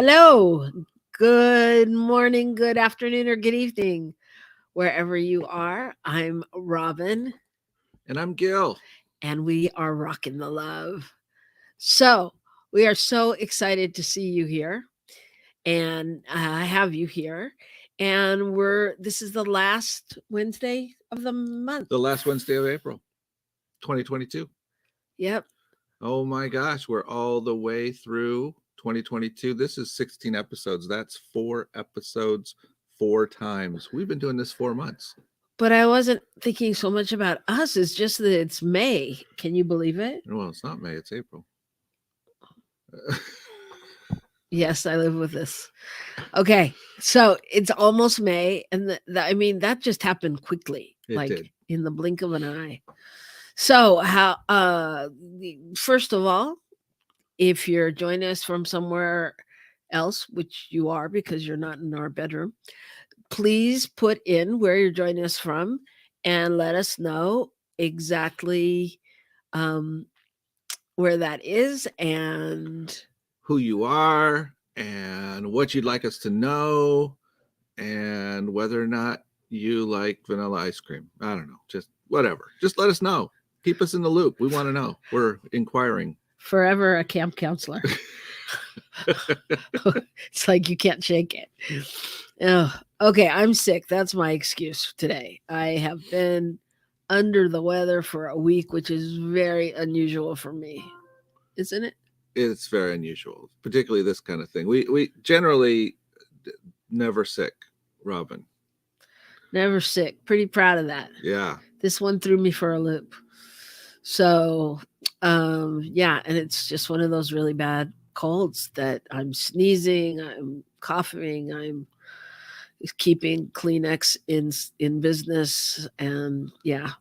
Hello, good morning, good afternoon, or good evening, wherever you are. I'm Robyn, And I'm Gil. and we are Rockin the LOVE. So, we are so excited to see you here and have you here. And this is the last Wednesday of the month. The last Wednesday of April, 2022. Yep. Oh my gosh, we're all the way through 2022. This is 16 episodes. That's 4 episodes, 4 times. We've been doing this 4 months. But I wasn't thinking so much about us. It's just that it's May. Can you believe it? Well, it's not May, it's April. Yes, I live with this. Okay, so it's almost May, and that just happened quickly, It did. in the blink of an eye. So, first of all, if you're joining us from somewhere else, which you are because you're not in our bedroom, please put in where you're joining us from and let us know exactly where that is and who you are and what you'd like us to know and whether or not you like vanilla ice cream. I don't know. Just whatever. Just let us know. Keep us in the loop. We want to know. We're inquiring. Forever a camp counselor. It's like you can't shake it. Oh, okay, I'm sick. That's my excuse today. I have been under the weather for a week, which is very unusual for me, isn't it? It's very unusual, particularly this kind of thing. We generally never sick, Robyn. Never sick. Pretty proud of that. Yeah. This one threw me for a loop. So, yeah, and it's just one of those really bad colds that I'm sneezing, I'm coughing, I'm keeping Kleenex in business, and yeah.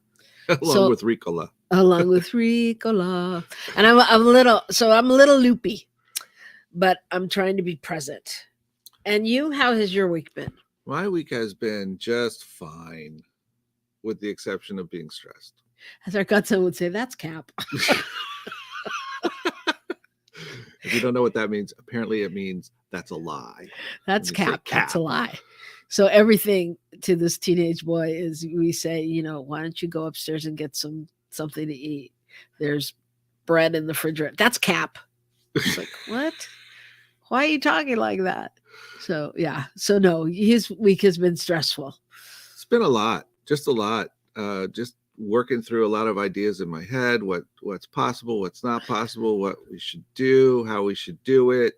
Along with Ricola. Along with Ricola. And I'm a little loopy, but I'm trying to be present. And you, how has your week been? My week has been just fine, with the exception of being stressed. As our godson would say, that's cap. If you don't know what that means, apparently it means that's a lie. That's cap. That's a lie. So everything to this teenage boy is we say, why don't you go upstairs and get something to eat? There's bread in the refrigerator. That's cap. It's like, what? Why are you talking like that? So, yeah. So, no, his week has been stressful. It's been a lot. Just a lot. Just working through a lot of ideas in my head, what's possible, what's not possible, what we should do, how we should do it.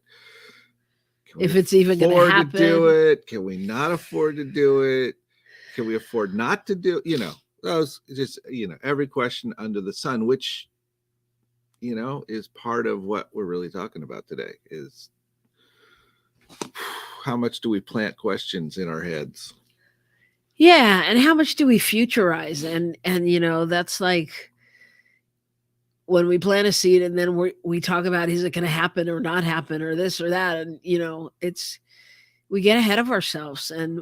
If it's even going to happen. To do it? Can we not afford to do it? Can we afford not to do it? Those just, every question under the sun, which, is part of what we're really talking about today is how much do we plant questions in our heads? Yeah, and how much do we futurize? And that's like when we plant a seed and then we talk about is it going to happen or not happen or this or that, and we get ahead of ourselves and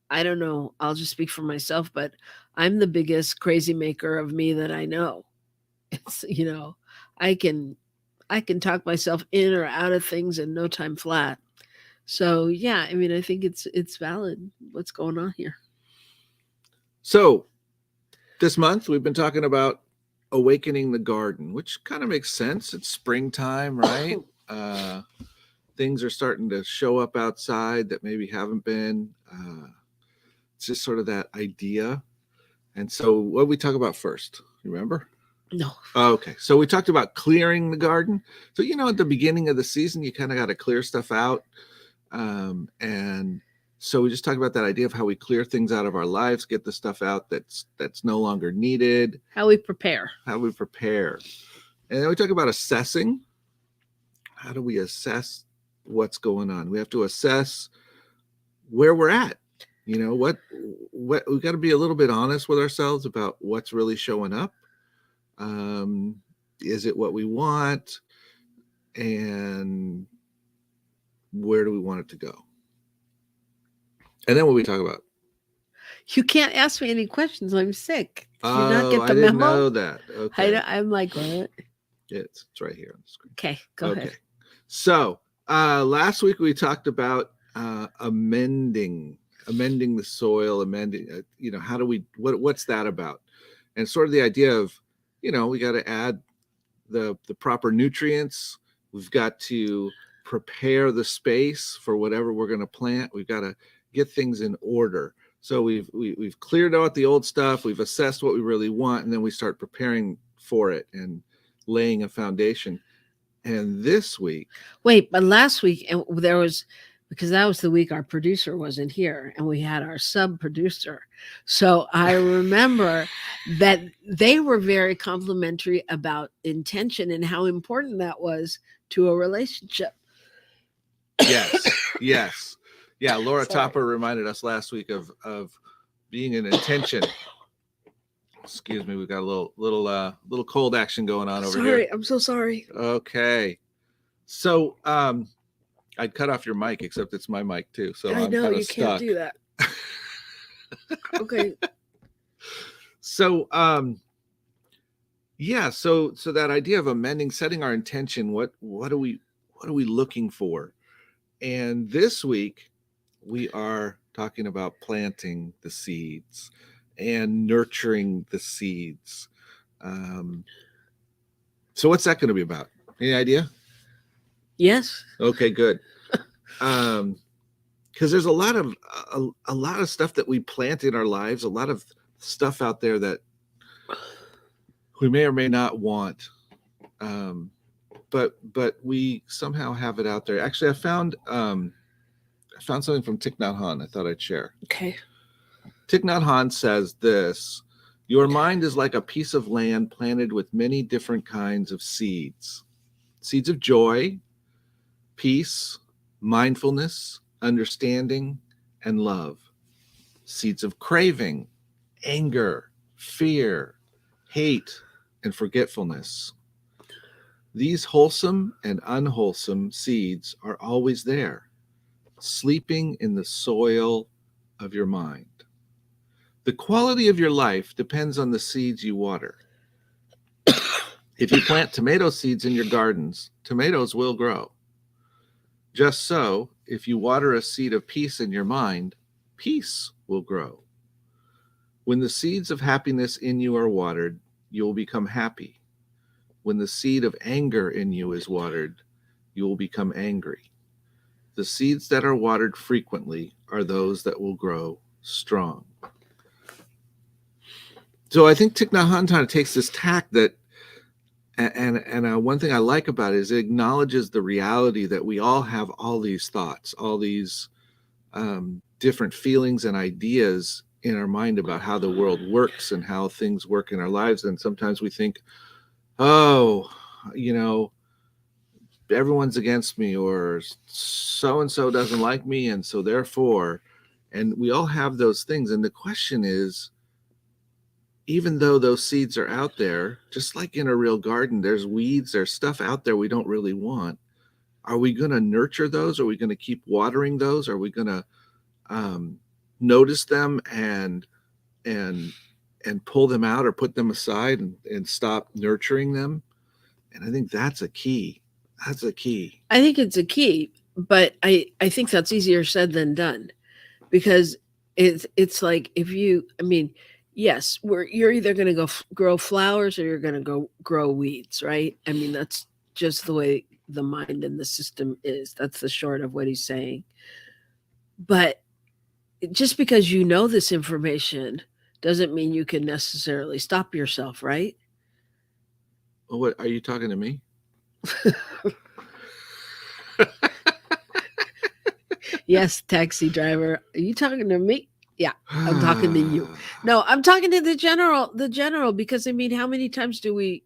I don't know, I'll just speak for myself, but I'm the biggest crazy maker of me that I know. It's I can talk myself in or out of things in no time flat. So, yeah, I mean, I think it's valid what's going on here. So, this month we've been talking about awakening the garden, which kind of makes sense. It's springtime, right? Things are starting to show up outside that maybe haven't been. It's just sort of that idea. And so, what did we talk about first? You remember? No. Okay. So, we talked about clearing the garden. So, at the beginning of the season, you kind of got to clear stuff out. And so we just talked about that idea of how we clear things out of our lives, get the stuff out that's no longer needed. How we prepare. And then we talk about assessing. How do we assess what's going on? We have to assess where we're at. What we got to be a little bit honest with ourselves about what's really showing up. Is it what we want? And where do we want it to go? And then what we talk about? You can't ask me any questions. I'm sick. Did you not get the I didn't memo? know that. Okay. I'm like, what? It's right here on the screen. Okay, go ahead. So last week we talked about amending the soil, amending. How do we? What's that about? And sort of the idea of, we got to add the proper nutrients. We've got to prepare the space for whatever we're going to plant. We've got to get things in order. So we've cleared out the old stuff. We've assessed what we really want, and then we start preparing for it and laying a foundation. And this week, wait, but last week, and there was, because that was the week our producer wasn't here and we had our sub producer. So I remember that they were very complimentary about intention and how important that was to a relationship. Yes. Yeah, Laura Sorry. Topper reminded us last week of being an intention. Excuse me, we've got a little cold action going on over here. Sorry, I'm so sorry. Okay. So I'd cut off your mic, except it's my mic too. So I I'm know kind of you stuck. can't do that. Okay. So yeah, so that idea of amending, setting our intention, what are we looking for? And this week we are talking about planting the seeds and nurturing the seeds. So what's that going to be about? Any idea? Yes. Okay, good. Because there's a lot of stuff that we plant in our lives, a lot of stuff out there that we may or may not want, but we somehow have it out there. Actually, I found something from Thich Nhat Hanh I thought I'd share. Okay. Thich Nhat Hanh says this: your mind is like a piece of land planted with many different kinds of seeds. Seeds of joy, peace, mindfulness, understanding, and love. Seeds of craving, anger, fear, hate, and forgetfulness. These wholesome and unwholesome seeds are always there, sleeping in the soil of your mind. The quality of your life depends on the seeds you water. If you plant tomato seeds in your gardens, tomatoes will grow. Just so, if you water a seed of peace in your mind, peace will grow. When the seeds of happiness in you are watered, you will become happy. When the seed of anger in you is watered, you will become angry. The seeds that are watered frequently are those that will grow strong. So I think Thich Nhat Hanh kind of takes this tack that, and one thing I like about it is it acknowledges the reality that we all have all these thoughts, all these different feelings and ideas in our mind about how the world works and how things work in our lives. And sometimes we think, oh, everyone's against me, or so-and-so doesn't like me, and so therefore, and we all have those things. And the question is, even though those seeds are out there, just like in a real garden, there's weeds, there's stuff out there we don't really want. Are we going to nurture those? Are we going to keep watering those? Are we going to notice them and pull them out or put them aside and stop nurturing them? And I think that's a key. That's a key. I think it's a key, but I think that's easier said than done, because it's like yes, you're either going to go grow flowers or you're going to go grow weeds, right? I mean, that's just the way the mind and the system is. That's the short of what he's saying. But just because you know this information doesn't mean you can necessarily stop yourself, right? Well, what are you talking to me? Yes, taxi driver. Are you talking to me? Yeah, I'm talking to you. No, I'm talking to the general, because I mean, how many times do we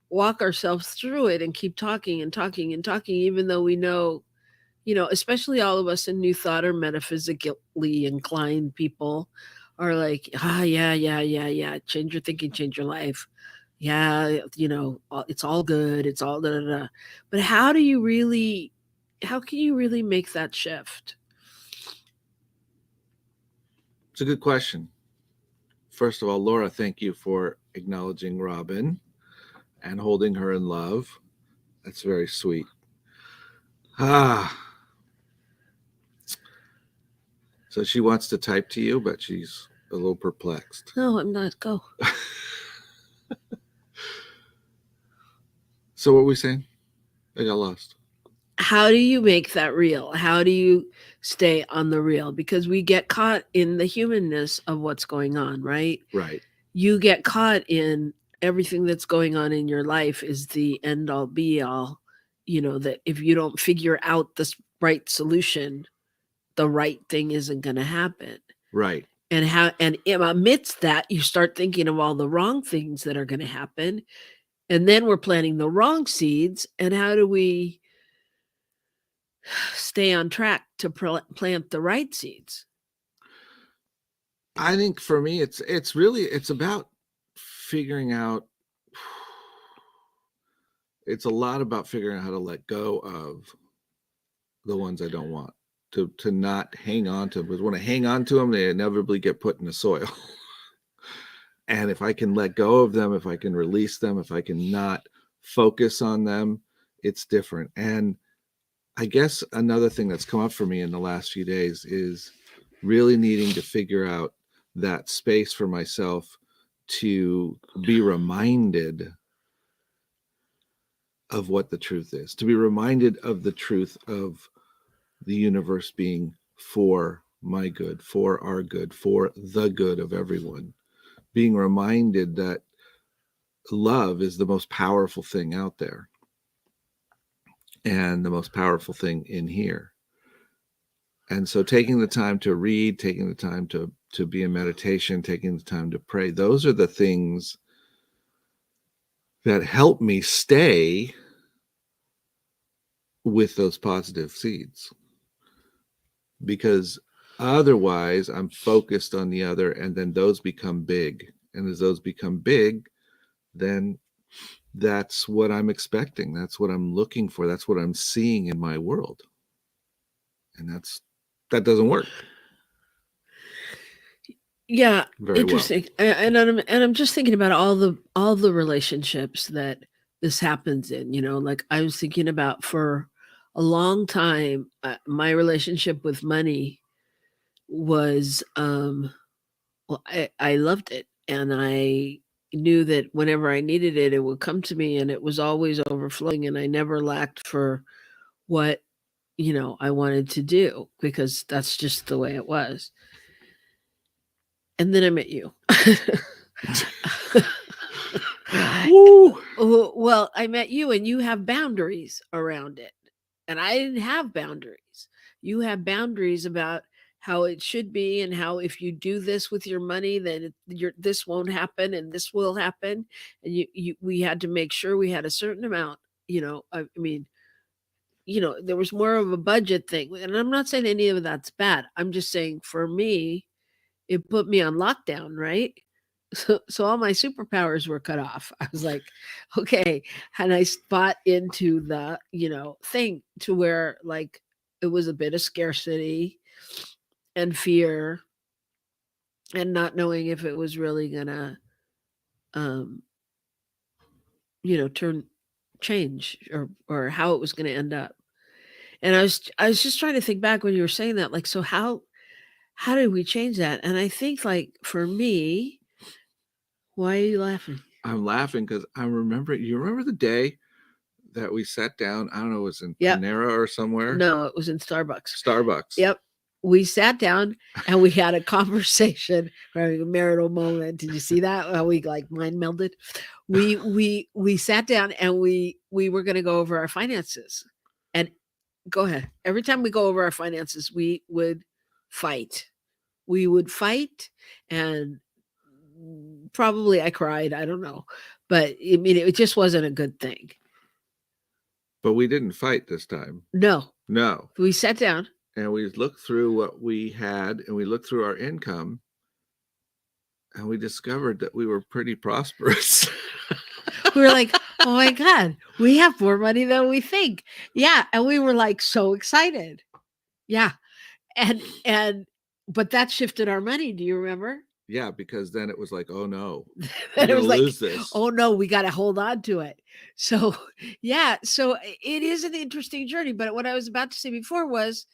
walk ourselves through it and keep talking and talking and talking, even though we know, especially all of us in New Thought or metaphysically inclined people are like, yeah. Change your thinking, change your life. Yeah, it's all good. It's all da da da. But how can you really make that shift? It's a good question. First of all, Laura, thank you for acknowledging Robyn and holding her in love. That's very sweet. Ah. So she wants to type to you, but she's a little perplexed. No, I'm not. Go. So what were we saying? I got lost. How do you make that real? How do you stay on the real? Because we get caught in the humanness of what's going on, right? Right. You get caught in everything that's going on in your life is the end all be all, that if you don't figure out this right solution, the right thing isn't going to happen. Right. And amidst that, you start thinking of all the wrong things that are going to happen. And then we're planting the wrong seeds. And how do we stay on track to plant the right seeds? I think for me, it's about figuring out. It's a lot about figuring out how to let go of the ones I don't want, to not hang on to them, because when I hang on to them, they inevitably get put in the soil. And if I can let go of them, if I can release them, if I can not focus on them, it's different. And I guess another thing that's come up for me in the last few days is really needing to figure out that space for myself to be reminded of what the truth is, to be reminded of the truth of the universe being for my good, for our good, for the good of everyone. Being reminded that love is the most powerful thing out there and the most powerful thing in here. And so taking the time to read, taking the time to be in meditation, taking the time to pray, those are the things that help me stay with those positive seeds. Because otherwise I'm focused on the other, and then those become big. And as those become big, then that's what I'm expecting. That's what I'm looking for. That's what I'm seeing in my world. And that doesn't work. Yeah, very interesting. And I'm just thinking about all the relationships that this happens in. Like I was thinking about for a long time, my relationship with money was well, I loved it, and I knew that whenever I needed it, it would come to me, and it was always overflowing, and I never lacked for what I wanted to do because that's just the way it was. And then I met you. Woo! Well, I met you, and you have boundaries around it, and I didn't have boundaries. You have boundaries about how it should be, and how if you do this with your money, then this won't happen, and this will happen. And we had to make sure we had a certain amount. I mean, there was more of a budget thing, and I'm not saying any of that's bad. I'm just saying for me, it put me on lockdown, right? So all my superpowers were cut off. I was like, okay, and I bought into the thing to where like it was a bit of scarcity and fear and not knowing if it was really gonna um turn change or how it was gonna end up. And I was just trying to think back when you were saying that, like, so how did we change that? And I think like for me, why are you laughing? I'm laughing because you remember the day that we sat down? I don't know, it was in Yep. Panera or somewhere? No, it was in Starbucks. Starbucks. Yep. We sat down and we had a conversation, having a marital moment. Did you see that? How we like mind melded? We sat down and we were going to go over our finances. And go ahead. Every time we go over our finances, we would fight. We would fight, and probably I cried. I don't know, but I mean, it just wasn't a good thing. But we didn't fight this time. No, No. we sat down. And we looked through what we had, and we looked through our income, and we discovered that we were pretty prosperous. We were like, oh my God, we have more money than we think. Yeah. And we were like so excited. Yeah. And but that shifted our money. Do you remember? Yeah, because then it was like, oh no, we're And it gonna was like, lose this. oh no, we got to hold on to it. So, yeah, so it is an interesting journey. But what I was about to say before was,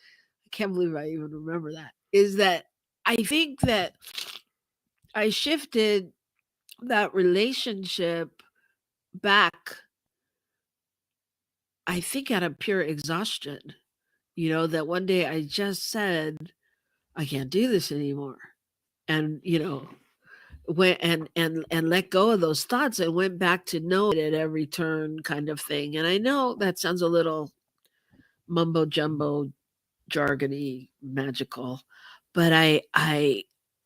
I can't believe I even remember that, is that I think that I shifted that relationship back, I think out of pure exhaustion. That one day I just said, I can't do this anymore. And, went and let go of those thoughts and went back to knowing at every turn kind of thing. And I know that sounds a little mumbo jumbo, jargony, magical, but I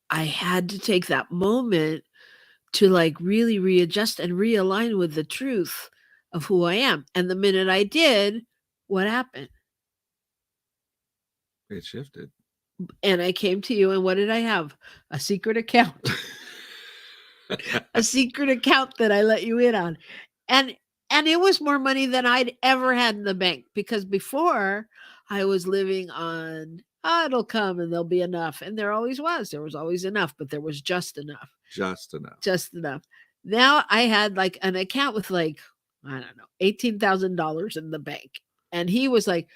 had to take that moment to like really readjust and realign with the truth of who I am. And the minute I did, what happened? It shifted. And I came to you, and what did I have? A secret account. A secret account that I let you in on. And it was more money than I'd ever had in the bank, because before I was living on, it'll come and there'll be enough. And there always was. There was always enough, but there was just enough. Just enough. Just enough. Now I had like an account with like, I don't know, $18,000 in the bank. And he was like,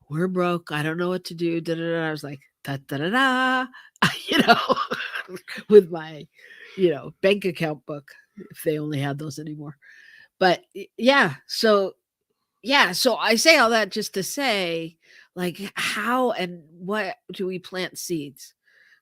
we're broke. I don't know what to do. Da, da, da. I was like, da, da, da, da, you know, with my, bank account book, if they only had those anymore. But yeah, so I say all that just to say, like, how and what do we plant seeds?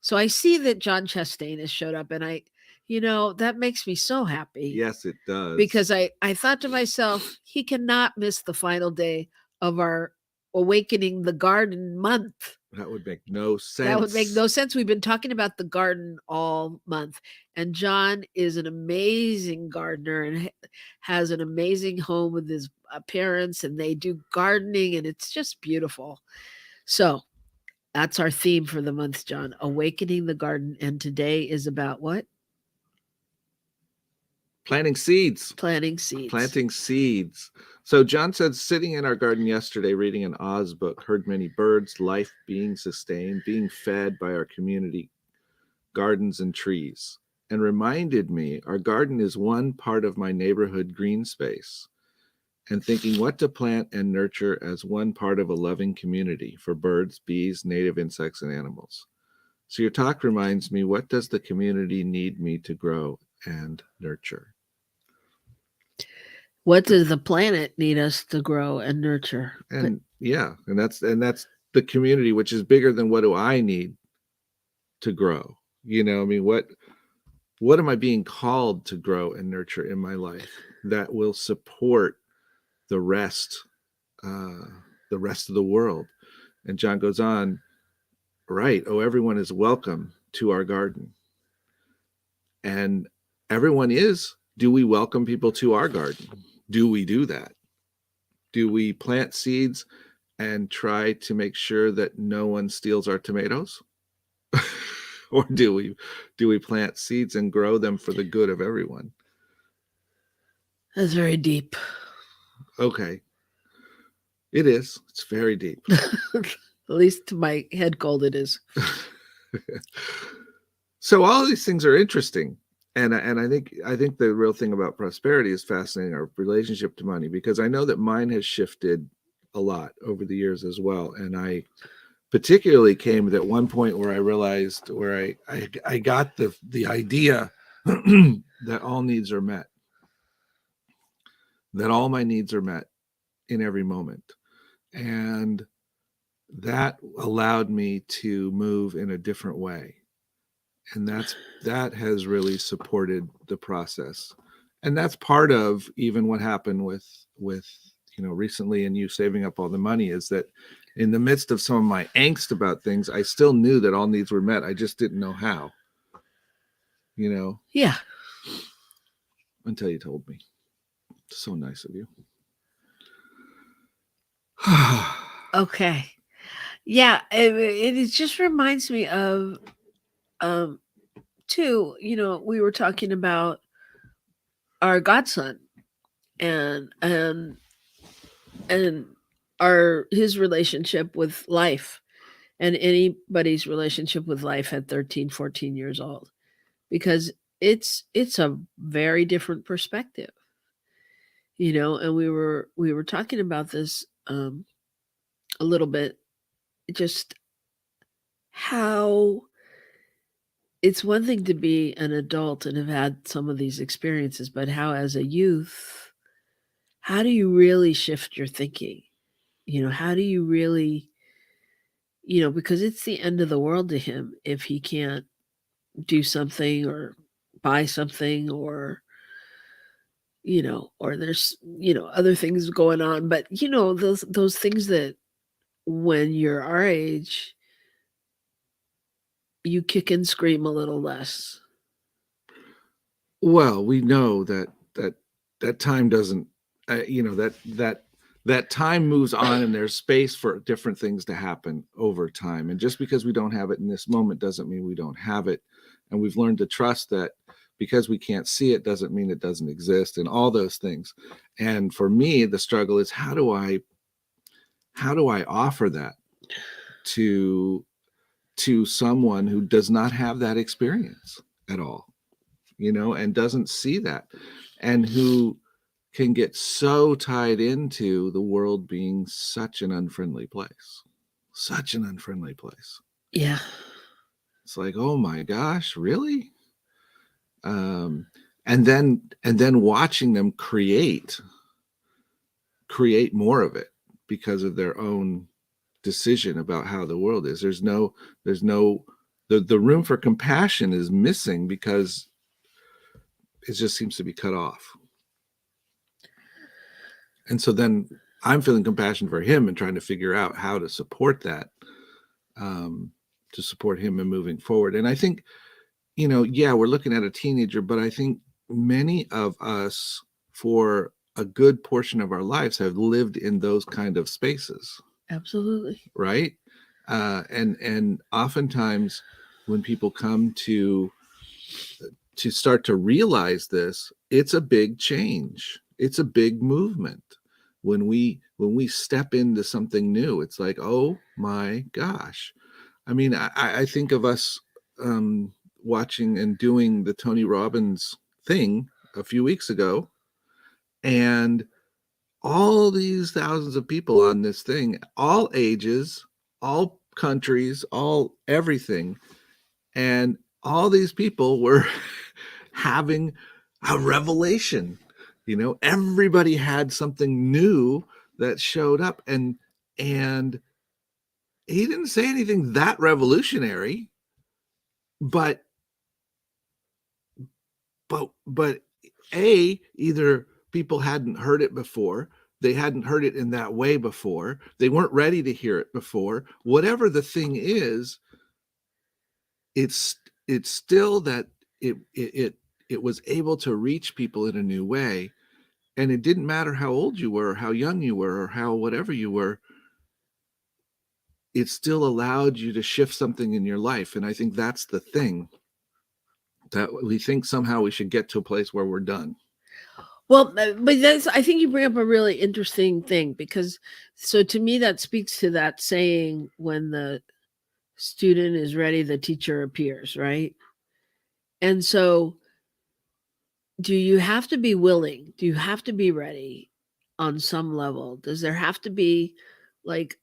So I see that John Chastain has showed up, and that makes me so happy. Yes, it does. Because I thought to myself, he cannot miss the final day of our Awakening the Garden month. That would make no sense. That would make no sense. We've been talking about the garden all month, and John is an amazing gardener and has an amazing home with his parents, and they do gardening, and it's just beautiful. So that's our theme for the month, John, Awakening the Garden. And today is about what? Planting seeds. Planting seeds. Planting seeds. So John said, sitting in our garden yesterday, reading an Oz book, heard many birds, life being sustained, being fed by our community gardens and trees, and reminded me our garden is one part of my neighborhood green space, and thinking what to plant and nurture as one part of a loving community for birds, bees, native insects, and animals. So your talk reminds me, what does the community need me to grow and nurture? What does the planet need us to grow and nurture? And and that's the community, which is bigger than what do I need to grow. I mean, what am I being called to grow and nurture in my life that will support the rest of the world? And John goes on, right? Oh, everyone is welcome to our garden. And everyone is. Do we welcome people to our garden? Do we do that? Do we plant seeds and try to make sure that no one steals our tomatoes? Or do we plant seeds and grow them for the good of everyone? That's very deep. Okay. It is. It's very deep. At least to my head cold it is. So all of these things are interesting. And I think the real thing about prosperity is fascinating, our relationship to money, because I know that mine has shifted a lot over the years as well. And I particularly came at one point where I realized, where I got the idea that all needs are met, that all my needs are met in every moment. And that allowed me to move in a different way. And that has really supported the process. And that's part of even what happened with recently, and you saving up all the money, is that in the midst of some of my angst about things, I still knew that all needs were met. I just didn't know how. Yeah. Until you told me. So nice of you. Okay. Yeah, it just reminds me of too, we were talking about our godson and his relationship with life, and anybody's relationship with life at 13, 14 years old. because it's a very different perspective, you know. And we were talking about this a little bit, just how it's one thing to be an adult and have had some of these experiences, but how as a youth, how do you really shift your thinking? You know, how do you really, you know, because it's the end of the world to him if he can't do something or buy something, or, you know, or there's, you know, other things going on. But, you know, those things that when you're our age, you kick and scream a little less. Well, we know that time doesn't, you know, that time moves on, and there's space for different things to happen over time. And just because we don't have it in this moment doesn't mean we don't have it. And we've learned to trust that because we can't see it doesn't mean it doesn't exist, and all those things. And for me, the struggle is how do I offer that to someone who does not have that experience at all, you know, and doesn't see that, and who can get so tied into the world being such an unfriendly place. Such an unfriendly place. Yeah. It's like, oh my gosh, really? And then watching them create more of it because of their own decision about how the world is. There's no the room for compassion is missing because it just seems to be cut off. And so then I'm feeling compassion for him and trying to figure out how to support that, to support him in moving forward. And I think, you know, yeah, we're looking at a teenager, but I think many of us, for a good portion of our lives, have lived in those kind of spaces. Absolutely. Right. And oftentimes when people come to start to realize this, it's a big change. It's a big movement. When we step into something new, it's like, oh my gosh. I mean, I think of us watching and doing the Tony Robbins thing a few weeks ago, and all these thousands of people on this thing, all ages, all countries, all everything. And all these people were having a revelation. You know, everybody had something new that showed up, and he didn't say anything that revolutionary, but either people hadn't heard it before, they hadn't heard it in that way before, they weren't ready to hear it before. Whatever the thing is, it's still that it was able to reach people in a new way. And it didn't matter how old you were or how young you were or how whatever you were, it still allowed you to shift something in your life. And I think that's the thing, that we think somehow we should get to a place where we're done. Well, but that's, I think you bring up a really interesting thing, because so to me that speaks to that saying, when the student is ready, the teacher appears, right? And so do you have to be willing? Do you have to be ready on some level? Does there have to be, like,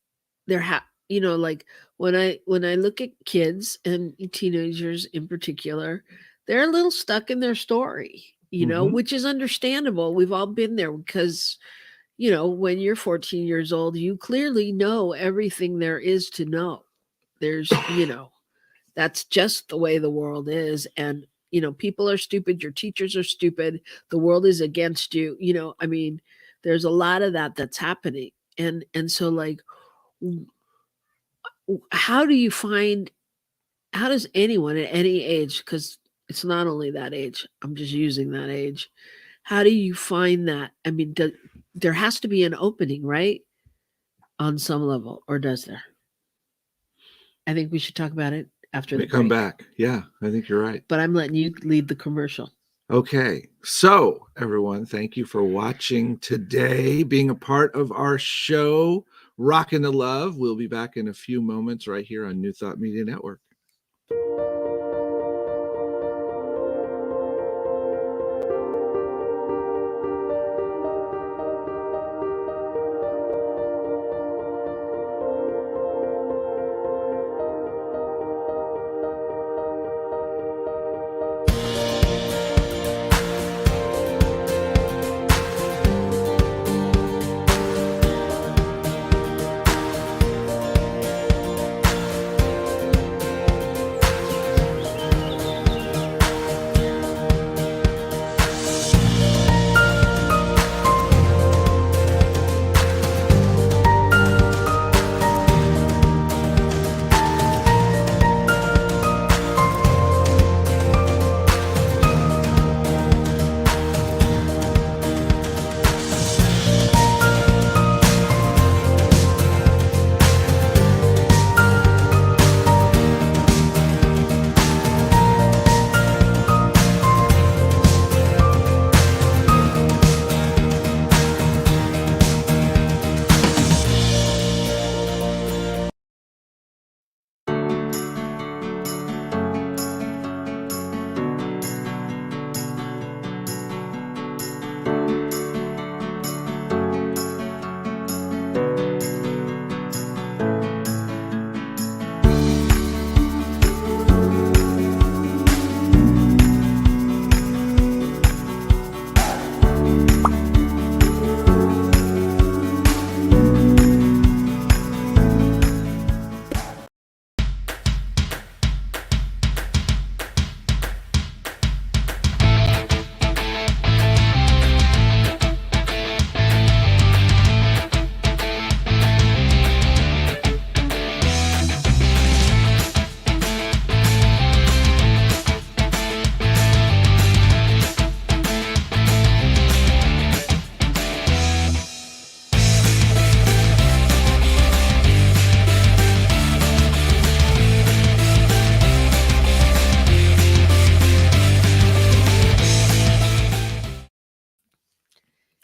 you know, like when I look at kids and teenagers in particular, they're a little stuck in their story, you know, which is understandable. We've all been there, because, you know, when you're 14 years old, you clearly know everything there is to know. There's, you know, that's just the way the world is. And, you know, people are stupid. Your teachers are stupid. The world is against you. You know, I mean, there's a lot of that that's happening. And so, like, how do you find, how does anyone at any age, because it's not only that age, I'm just using that age, how do you find that? I mean, there has to be an opening, right? On some level, or does there? I think we should talk about it after the break. Come back. Yeah, I think you're right. But I'm letting you lead the commercial. Okay. So, everyone, thank you for watching today, being a part of our show, Rockin the LOVE. We'll be back in a few moments right here on New Thought Media Network.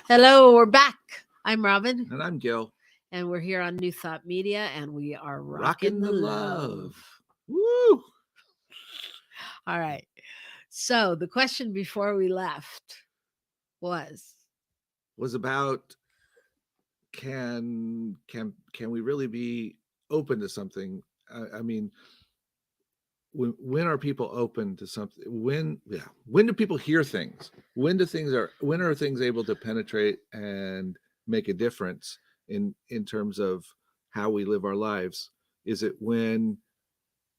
Hello, we're back. I'm Robyn, And I'm Gil. and we're here on New Thought Media, and we are rocking Rockin the the love. LOVE. Woo! All right. So the question before we left was, Was about can we really be open to something? I mean, when are people open to something? When do people hear things? When are things able to penetrate and make a difference in terms of how we live our lives? Is it when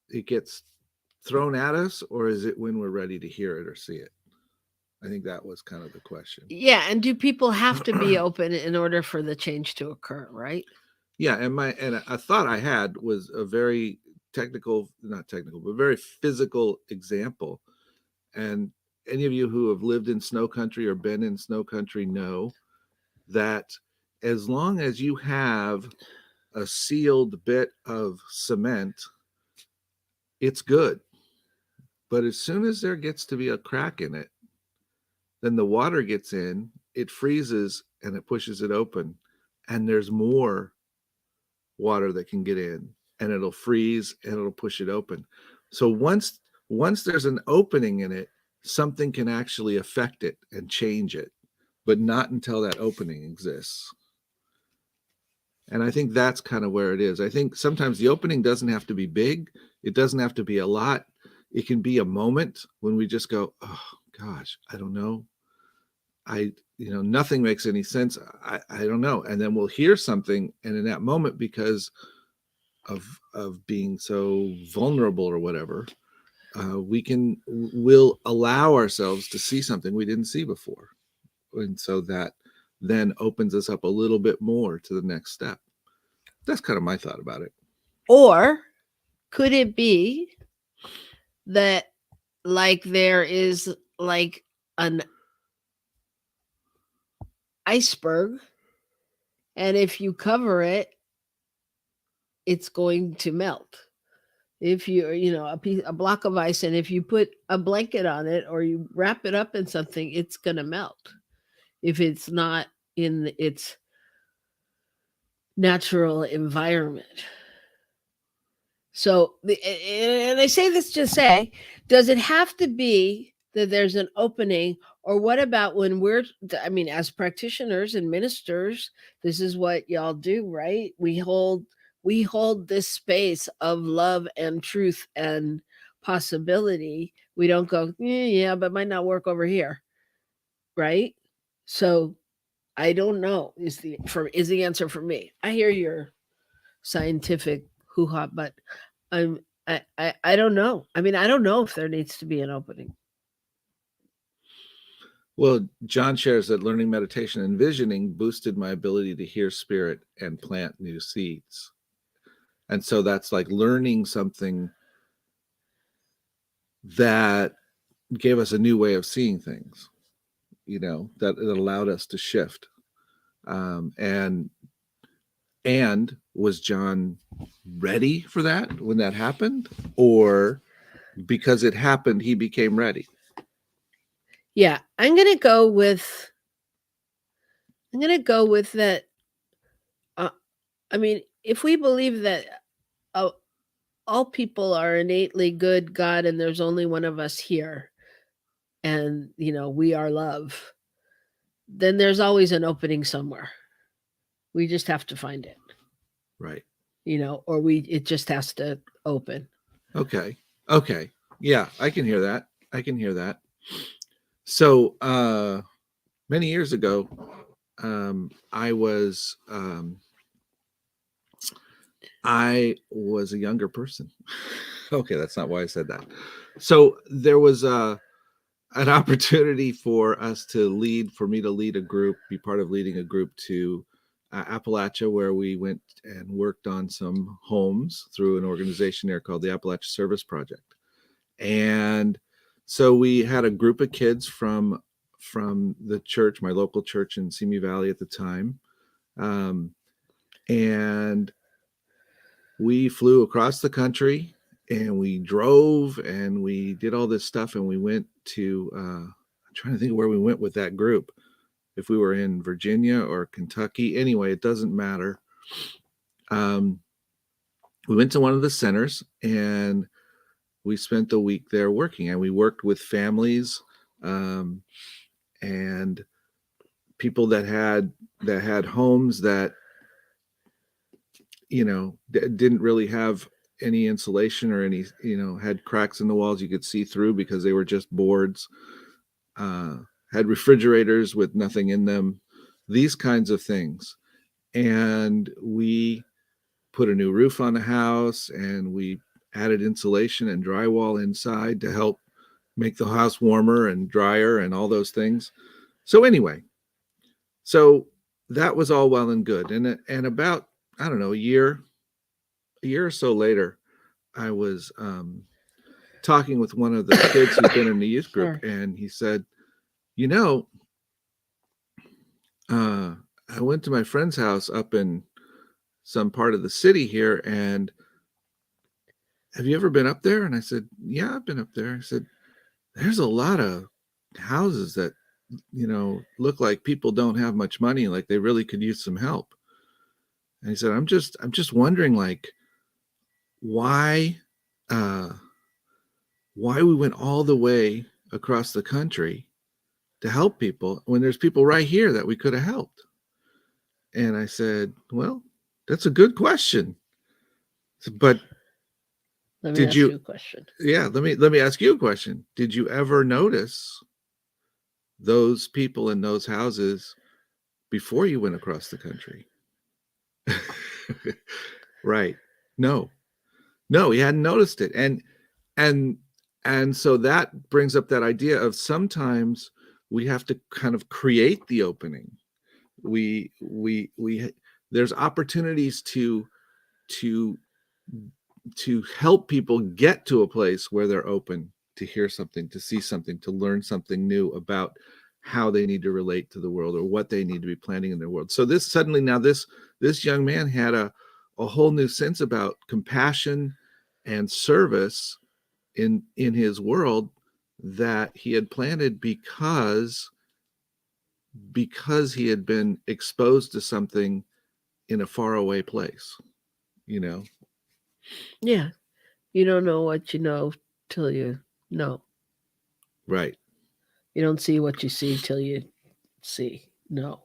it gets thrown at us, or is it when we're ready to hear it or see it? I think that was kind of the question. yeah, and do people have to be open in order for the change to occur, right? Yeah, and a thought I had was a very not technical, but very physical example. And any of you who have lived in snow country or been in snow country know that as long as you have a sealed bit of cement, it's good. But as soon as there gets to be a crack in it, then the water gets in, it freezes, and it pushes it open. And there's more water that can get in, and it'll freeze and it'll push it open. So once there's an opening in it, something can actually affect it and change it, but not until that opening exists. And I think that's kind of where it is. I think sometimes the opening doesn't have to be big, it doesn't have to be a lot. It can be a moment when we just go, oh gosh, I don't know. Nothing makes any sense. I don't know. And then we'll hear something, and in that moment, because of being so vulnerable or whatever, we'll allow ourselves to see something we didn't see before, and so that then opens us up a little bit more to the next step. That's kind of my thought about it. Or could it be that, like, there is like an iceberg, and if you cover it, it's going to melt? If a block of ice, and if you put a blanket on it or you wrap it up in something, it's going to melt if it's not in its natural environment. So, and I say this to say, does it have to be that there's an opening? Or what about when as practitioners and ministers, this is what y'all do, right? We hold this space of love and truth and possibility. We don't go, yeah, but might not work over here, right? So I don't know is the answer for me. I hear your scientific hoo-ha, but I don't know. I mean, I don't know if there needs to be an opening. Well, John shares that learning meditation and visioning boosted my ability to hear spirit and plant new seeds. And so that's like learning something that gave us a new way of seeing things, that allowed us to shift. And was John ready for that when that happened? Or because it happened, he became ready? Yeah, I'm gonna go with that. I mean, if we believe that uh, all people are innately good, God, and there's only one of us here, and we are love, then there's always an opening somewhere. We just have to find it, Right. or it just has to open. Okay. Yeah, I can hear that. So many years ago, I was a younger person. Okay, that's not why I said that. So there was an opportunity for me to lead a group, be part of leading a group to Appalachia, where we went and worked on some homes through an organization there called the Appalachia Service Project. And so we had a group of kids from the church, my local church in Simi Valley at the time, and we flew across the country, and we drove, and we did all this stuff, and we went to I'm trying to think of where we went with that group. if we were in Virginia or Kentucky. Anyway, it doesn't matter. We went to one of the centers and we spent the week there working, and we worked with families and people that had homes that didn't really have any insulation or any had cracks in the walls you could see through because they were just boards, had refrigerators with nothing in them, these kinds of things. And we put a new roof on the house, and we added insulation and drywall inside to help make the house warmer and drier and all those things. So anyway, so that was all well and good. And about, I don't know, a year or so later, I was talking with one of the kids who'd been in the youth group, and he said, I went to my friend's house up in some part of the city here, and have you ever been up there? And I said, yeah, I've been up there. I said, there's a lot of houses that, look like people don't have much money, like they really could use some help. And he said, I'm just wondering, like, why we went all the way across the country to help people when there's people right here that we could have helped. And I said, well, that's a good question. But let me ask you a question. Yeah, let me ask you a question. Did you ever notice those people in those houses before you went across the country? Right. No, he hadn't noticed it. And so that brings up that idea of sometimes we have to kind of create the opening. We there's opportunities to help people get to a place where they're open to hear something, to see something, to learn something new about how they need to relate to the world or what they need to be planting in their world. So this suddenly now this young man had a whole new sense about compassion and service in his world that he had planted because he had been exposed to something in a faraway place, Yeah. You don't know what you know till you know. Right. You don't see what you see till you see. No.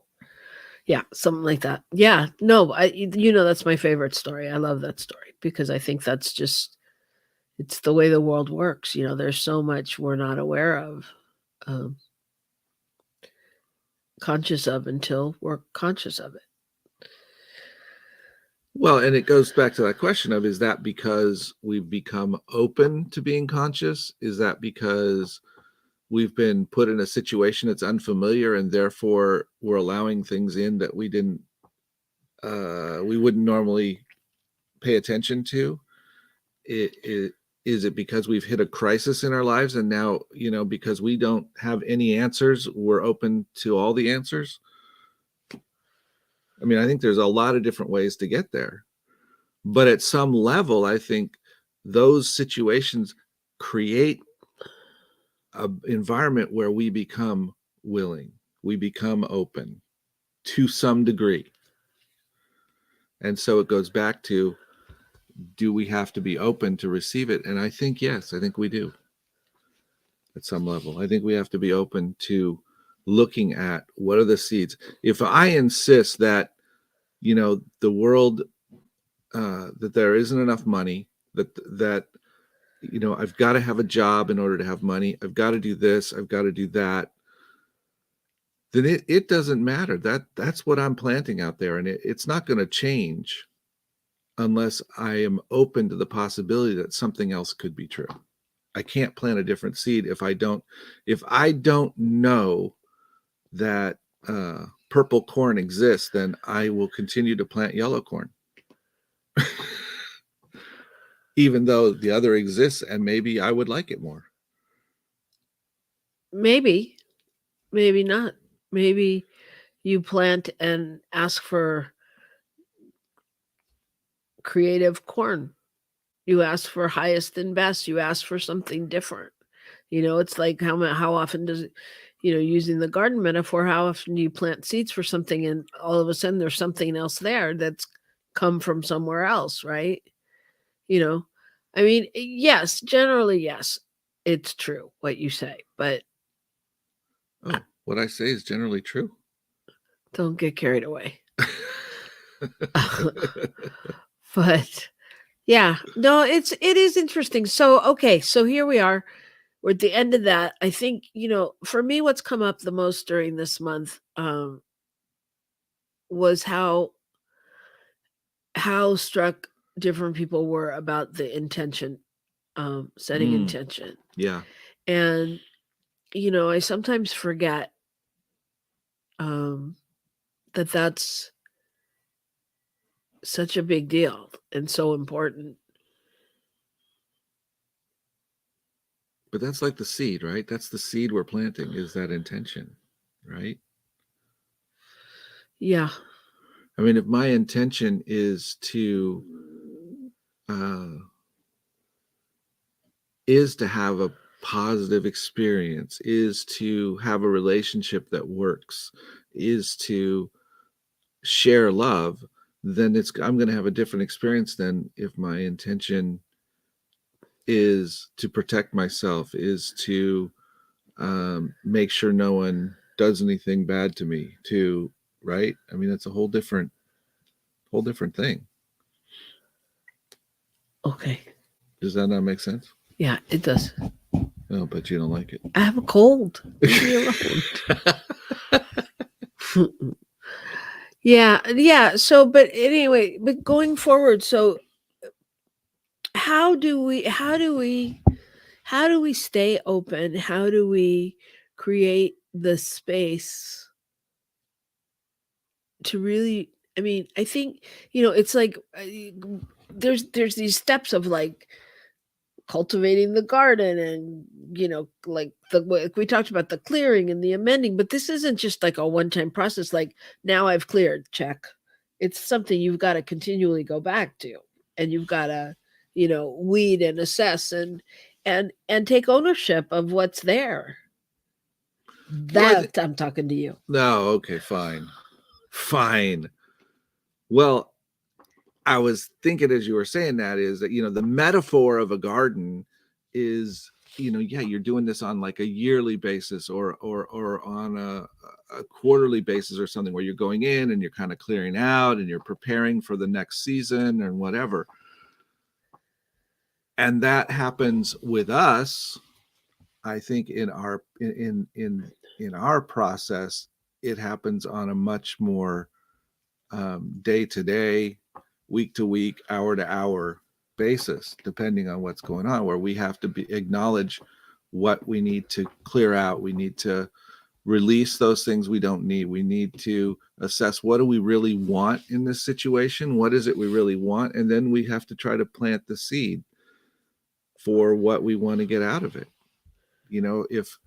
Yeah, something like that. Yeah, no, that's my favorite story. I love that story because I think that's just, it's the way the world works. There's so much we're not aware of, conscious of until we're conscious of it. Well, and it goes back to that question of, is that because we've become open to being conscious? Is that because we've been put in a situation that's unfamiliar and therefore we're allowing things in that we wouldn't normally pay attention to? Is it because we've hit a crisis in our lives and now, because we don't have any answers, we're open to all the answers? I mean, I think there's a lot of different ways to get there. But at some level, I think those situations create an environment where we become willing, we become open to some degree. And so it goes back to, do we have to be open to receive it? And I think, yes, I think we do at some level. I think we have to be open to looking at what are the seeds. If I insist that, the world, that there isn't enough money, that I've got to have a job in order to have money, I've got to do this, I've got to do that, then it doesn't matter. That's what I'm planting out there, and it's not going to change unless I am open to the possibility that something else could be true. I can't plant a different seed if I don't know that purple corn exists. Then I will continue to plant yellow corn. Even though the other exists, and maybe I would like it more. Maybe not. Maybe you plant and ask for creative corn. You ask for highest and best. You ask for something different. It's like how often does it, using the garden metaphor, how often do you plant seeds for something and all of a sudden there's something else there that's come from somewhere else, right? You know, I mean, yes, generally, yes, it's true what you say, but what I say is generally true. don't get carried away. But yeah, no, it is interesting. So, okay, so here we are. We're at the end of that. I think, for me, what's come up the most during this month was how struck different people were about the intention, setting intention. Yeah. And, I sometimes forget that that's such a big deal and so important. But that's like the seed, right? That's the seed we're planting, is that intention, right? Yeah. I mean, if my intention is to have a positive experience, is to have a relationship that works, is to share love, then I'm going to have a different experience than if my intention is to protect myself, is to make sure no one does anything bad to me, right? I mean, that's a whole different thing. Okay. Does that not make sense? Yeah, it does. Oh, but you don't like it. I have a cold. Leave me alone. Yeah. So, but anyway, but going forward, so how do we stay open? How do we create the space to really? I mean, I think it's like there's these steps of like cultivating the garden and like we talked about the clearing and the amending, but this isn't just like a one-time process. Like, now I've cleared, check. It's something you've got to continually go back to, and you've got to weed and assess and take ownership of what's there. I'm talking to you. No, okay, fine. Well, I was thinking as you were saying that is that, the metaphor of a garden is, you're doing this on like a yearly basis or on a quarterly basis or something, where you're going in and you're kind of clearing out and you're preparing for the next season and whatever. And that happens with us, I think, in our process. It happens on a much more day to day, week to week, hour to hour basis, depending on what's going on, where we have to acknowledge what we need to clear out. We need to release those things we don't need. We need to assess, what do we really want in this situation? What is it we really want? And then we have to try to plant the seed for what we want to get out of it. If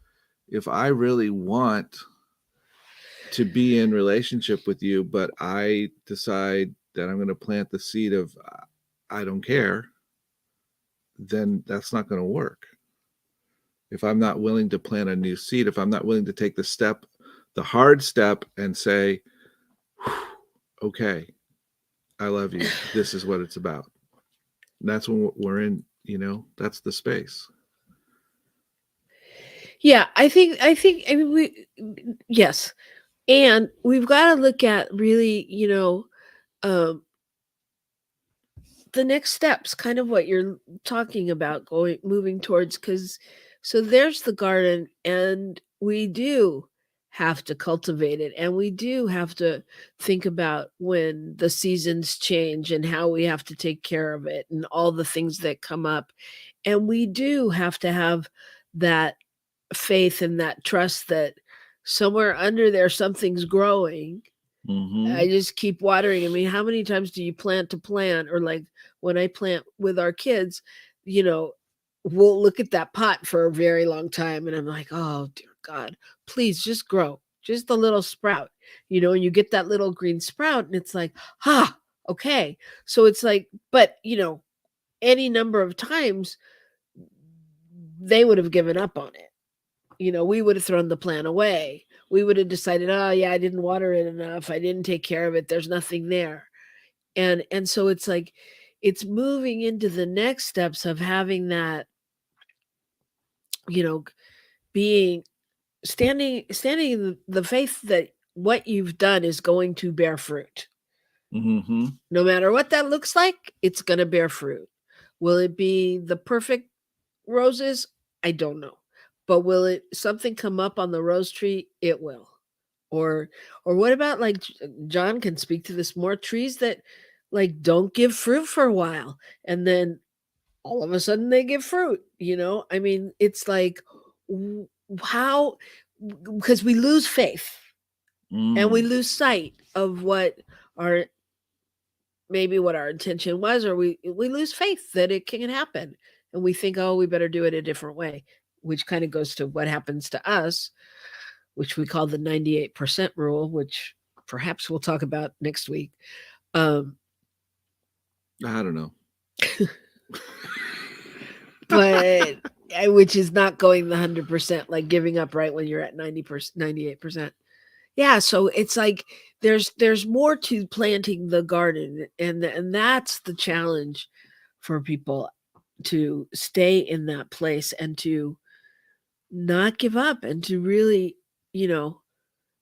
I really want to be in relationship with you, but I decide that I'm going to plant the seed of I don't care, then that's not going to work. If I'm not willing to plant a new seed, if I'm not willing to take the hard step and say, okay, I love you, this is what it's about. And that's when we're in, that's the space. Yeah, I mean, yes. And we've got to look at really, the next steps, kind of what you're talking about, moving towards, so there's the garden, and we do have to cultivate it, and we do have to think about when the seasons change and how we have to take care of it and all the things that come up. And we do have to have that faith and that trust that somewhere under there something's growing. Mm-hmm. I just keep watering. I mean, how many times do you plant to plant? Or like when I plant with our kids, we'll look at that pot for a very long time, and I'm like, oh dear God, please just grow, just a little sprout, and you get that little green sprout, and it's like, okay. So it's like, but any number of times they would have given up on it. We would have thrown the plan away. We would have decided, oh yeah, I didn't water it enough. I didn't take care of it. There's nothing there. And so it's like, it's moving into the next steps of having that, being standing in the faith that what you've done is going to bear fruit. Mm-hmm. No matter what that looks like, it's going to bear fruit. Will it be the perfect roses? I don't know. But will it something come up on the rose tree? It will. Or what about, like, John can speak to this more, trees that like don't give fruit for a while and then all of a sudden they give fruit, I mean, it's like, how, because we lose faith and we lose sight of what our maybe what our intention was, or we lose faith that it can happen, and we think, oh, we better do it a different way, which kind of goes to what happens to us, which we call the 98% rule, which perhaps we'll talk about next week. I don't know. But which is not going the 100%, like giving up right when you're at 90%, 98%. Yeah, so it's like there's more to planting the garden, and that's the challenge for people, to stay in that place and to not give up, and to really,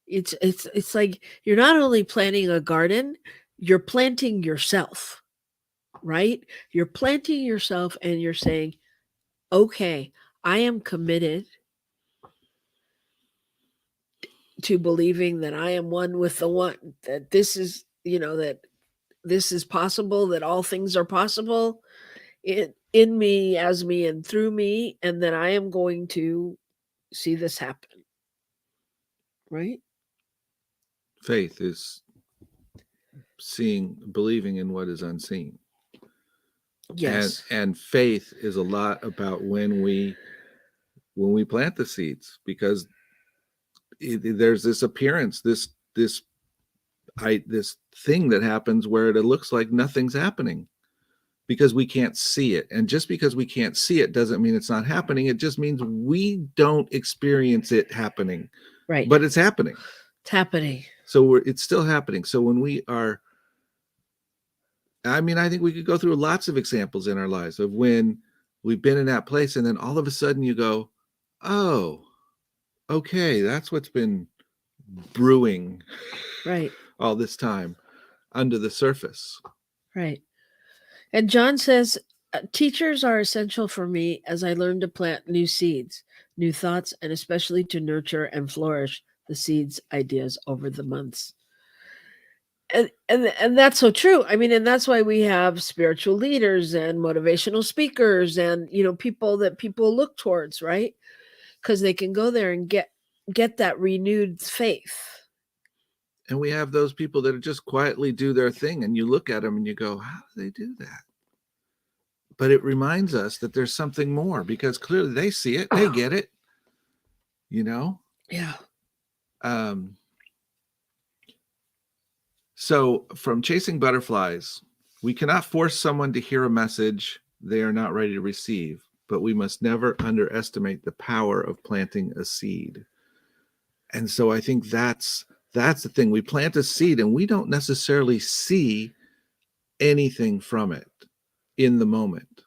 it's like you're not only planting a garden, you're planting yourself, right? You're planting yourself and you're saying, okay, I am committed to believing that I am one with the one, that this is, that this is possible, that all things are possible in me, as me, and through me, and that I am going to see this happen. Right? Faith is believing in what is unseen. Yes. And faith is a lot about when we plant the seeds, because there's this appearance, this thing that happens where it looks like nothing's happening because we can't see it. And just because we can't see it doesn't mean it's not happening. It just means we don't experience it happening. Right. But it's happening. It's happening. So it's still happening. So when we are, I mean, I think we could go through lots of examples in our lives of when we've been in that place and then all of a sudden you go, oh, okay, that's what's been brewing right all this time under the surface. Right. And John says, teachers are essential for me as I learn to plant new seeds, new thoughts, and especially to nurture and flourish the seeds ideas over the months. And that's so true. I mean, and that's why we have spiritual leaders and motivational speakers and, people that people look towards, right? Because they can go there and get that renewed faith. And we have those people that just quietly do their thing, and you look at them and you go, how do they do that? But it reminds us that there's something more, because clearly they see it, they get it, Yeah. So from chasing butterflies, we cannot force someone to hear a message they are not ready to receive, but we must never underestimate the power of planting a seed. And so I think that's the thing. We plant a seed and we don't necessarily see anything from it in the moment,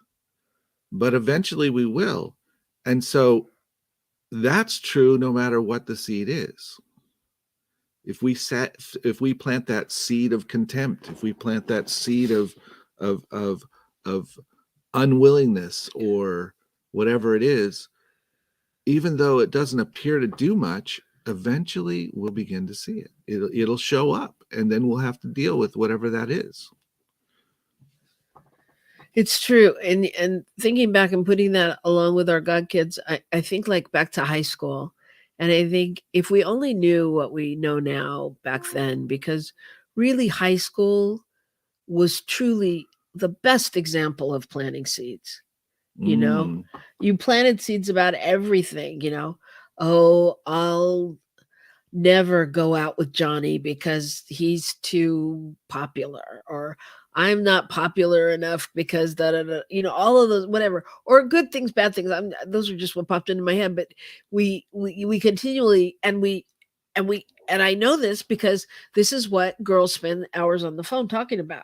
but eventually we will. And so that's true no matter what the seed is. If we plant that seed of contempt, if we plant that seed of unwillingness or whatever it is, even though it doesn't appear to do much, eventually we'll begin to see it. It'll show up, and then we'll have to deal with whatever that is. It's true. And thinking back and putting that along with our God kids, I think like back to high school. And I think if we only knew what we know now back then, because really high school was truly the best example of planting seeds. You planted seeds about everything, oh, I'll never go out with Johnny because he's too popular, or I'm not popular enough because da da da, all of those, whatever, or good things, bad things. Those are just what popped into my head. But we continually, and I know this because this is what girls spend hours on the phone talking about.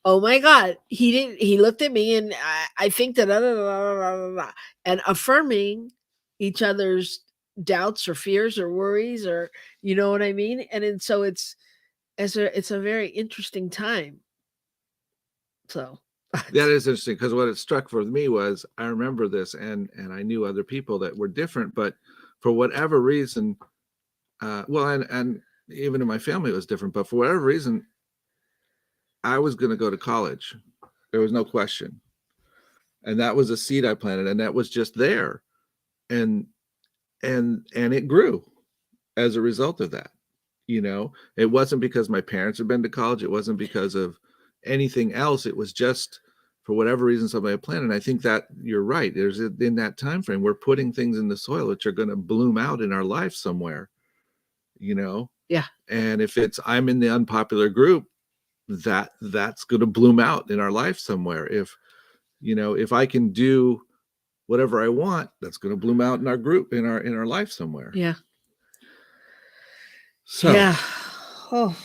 Oh my God, he looked at me and I think that, and affirming each other's doubts or fears or worries, or you know what I mean? And so it's a very interesting time. So That is interesting, because what it struck for me was, I remember this, and I knew other people that were different, but for whatever reason, well, and even in my family it was different, but for whatever reason, I was going to go to college. There was no question, and that was a seed I planted, and that was just there, and and it grew as a result of that. It wasn't because my parents had been to college. It wasn't because of anything else. It was just for whatever reason somebody had planted. And I think that you're right. There's in that time frame, we're putting things in the soil which are going to bloom out in our life somewhere. yeah, And if I'm in the unpopular group, that's going to bloom out in our life somewhere. If I can do whatever I want, that's going to bloom out in our group, in our life somewhere. yeah, So yeah. Oh,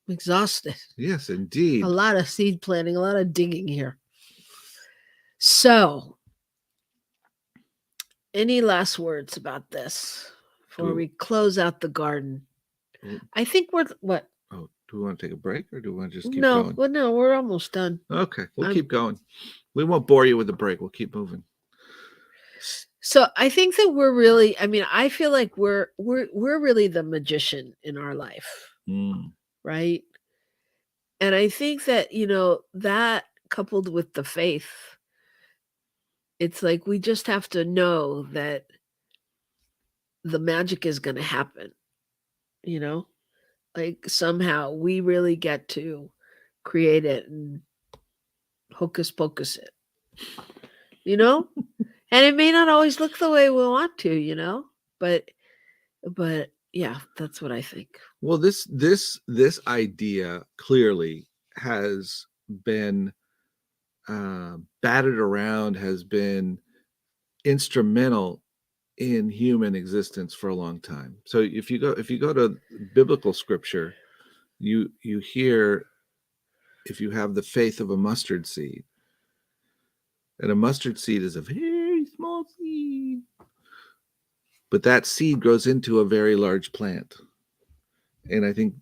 I'm exhausted. yes, indeed. A lot of seed planting, a lot of digging here. So, any last words about this before we close out the garden? I think we're what? Oh, do we want to take a break, or do we want to just keep No, going? well, no, we're almost done. Okay, we'll keep going. We won't bore you with the break. We'll keep moving. So I think that we're really, I feel like we're really the magician in our life, right? And I think that, that coupled with the faith, it's like we just have to know that the magic is going to happen, like somehow we really get to create it and hocus pocus it, and it may not always look the way we want to, but yeah, that's what I think. Well, this idea clearly has been batted around, has been instrumental in human existence for a long time. So if you go to biblical scripture, you hear, if you have the faith of a mustard seed, and a mustard seed is a very small seed, but that seed grows into a very large plant. And I think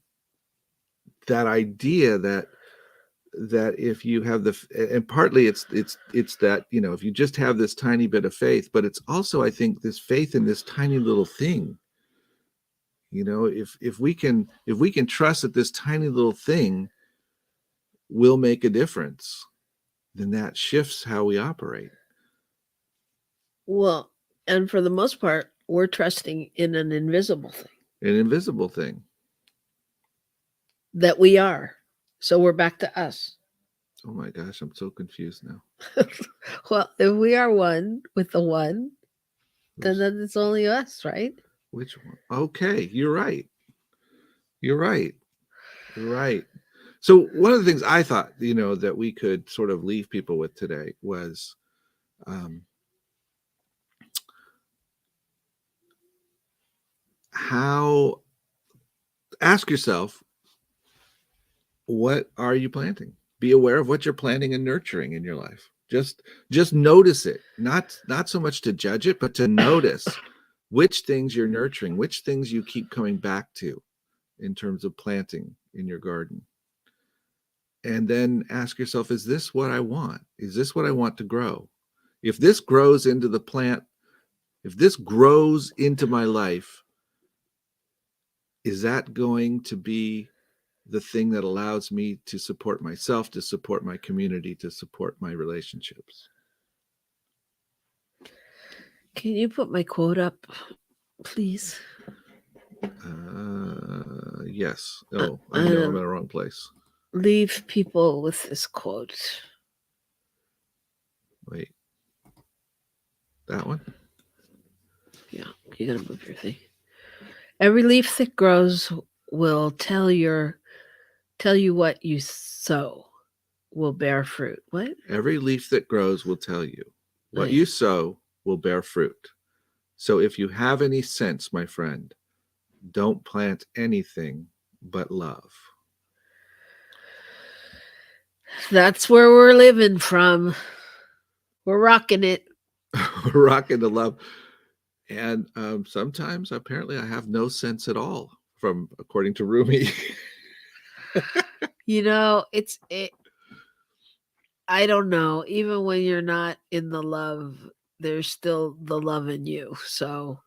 that idea that if you have and partly it's that, if you just have this tiny bit of faith, but it's also, I think, this faith in this tiny little thing. If we can trust that this tiny little thing will make a difference, then that shifts how we operate. Well, and for the most part, we're trusting in an invisible thing. An invisible thing. That we are. So we're back to us. Oh my gosh, I'm so confused now. Well, if we are one with the one, then it's only us, right? Which one? Okay, you're right. You're right. You're right. So one of the things I thought, that we could sort of leave people with today was, ask yourself, what are you planting? Be aware of what you're planting and nurturing in your life. Just notice it. Not so much to judge it, but to notice which things you're nurturing, which things you keep coming back to in terms of planting in your garden. And then ask yourself, is this what I want? Is this what I want to grow? If this grows into the plant, if this grows into my life, is that going to be the thing that allows me to support myself, to support my community, to support my relationships? Can you put my quote up, please? Yes. Oh, I know I'm in the wrong place. Leave people with this quote. Wait. That one? Yeah, you gotta move your thing. Every leaf that grows will tell you what you sow will bear fruit. What? Every leaf that grows will tell you. What Right. you sow will bear fruit. So if you have any sense, my friend, don't plant anything but love. That's where we're living from. We're rocking it. Rockin the love. And sometimes, apparently, I have no sense at all, from according to Rumi. You know, I don't know. Even when you're not in the love, there's still the love in you. So,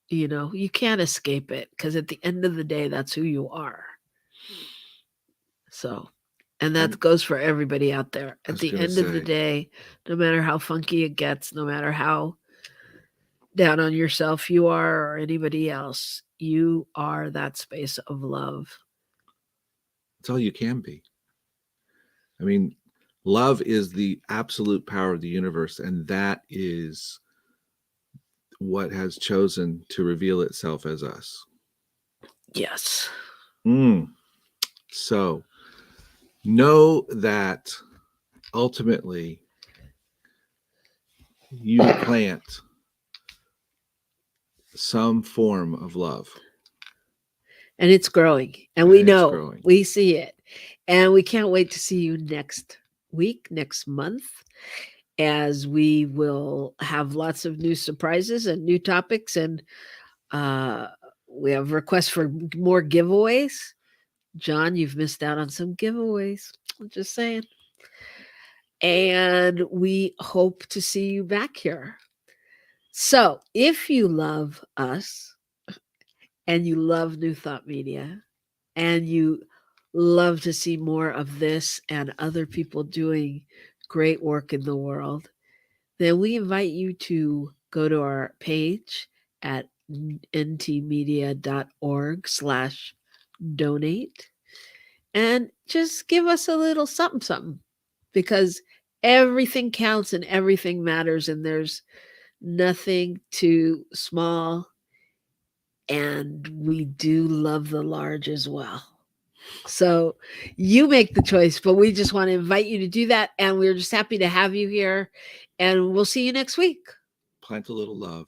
you can't escape it because at the end of the day, that's who you are. So, and that And goes for everybody out there. I At was the gonna end of the say, day, no matter how funky it gets, no matter how down on yourself you are or anybody else, you are that space of love. it's all you can be. I mean, love is the absolute power of the universe, and that is what has chosen to reveal itself as us. Yes. So know that ultimately you plant some form of love. And it's growing. And And we it's know, growing. we see it. And we can't wait to see you next week, next month, as we will have lots of new surprises and new topics. And uh, we have requests for more giveaways. John, you've missed out on some giveaways. I'm just saying. And we hope to see you back here. So if you love us and you love New Thought Media and you love to see more of this and other people doing great work in the world, then we invite you to go to our page at ntmedia.org/donate and just give us a little something, something, because everything counts and everything matters, and there's nothing too small. And we do love the large as well. So you make the choice, but we just want to invite you to do that. And we're just happy to have you here. And we'll see you next week. Plant a little love.